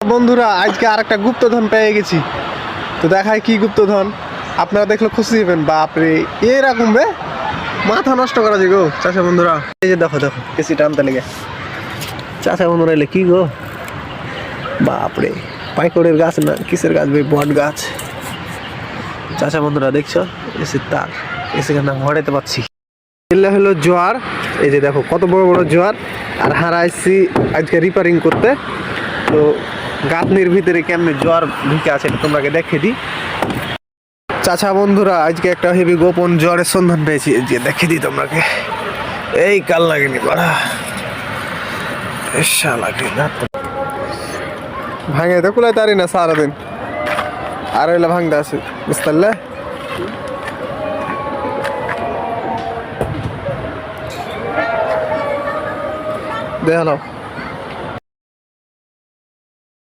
বন্ধুরা আজকে আরেকটা গুপ্তধন পেয়ে গেছি। তো দেখায় কি গুপ্তধন, আপনারা দেখলে খুশি হবেন। বাপরে এরকম বে মাথা নষ্ট করা যায় গো চাষা বন্ধুরা। এই যে দেখো দেখো কেসি টানতে লেগে চাষা বন্ধুরা এলে কি গো, বাপরে পাইকড়ের গাছ না কিসের গাছ ভাই, বট গাছ। চাষা বন্ধুরা দেখছো এসে তার এসে কেন হড়াইতে পারছি। এলে হলো জোয়ার, এই যে দেখো কত বড় বড় জোয়ার। আর হারাইছি আজকে রিপেয়ারিং করতে। তো গাঁথনির ভিতরে কেমনে জোয়ার ঢুকে আছে এটা তোমাকে দেখে দিই। চাচা বন্ধুরা আজকে একটা হেভি গোপন জ্বরের সন্ধান পেয়েছি, যে দেখে দিই তোমাকে। এই কাল লাগেনি করা লাগে না ভাঙে তো কুলাই তারি না সারাদিন, আর এলা ভাঙতে আছে বুঝতে পারলে। দেখালো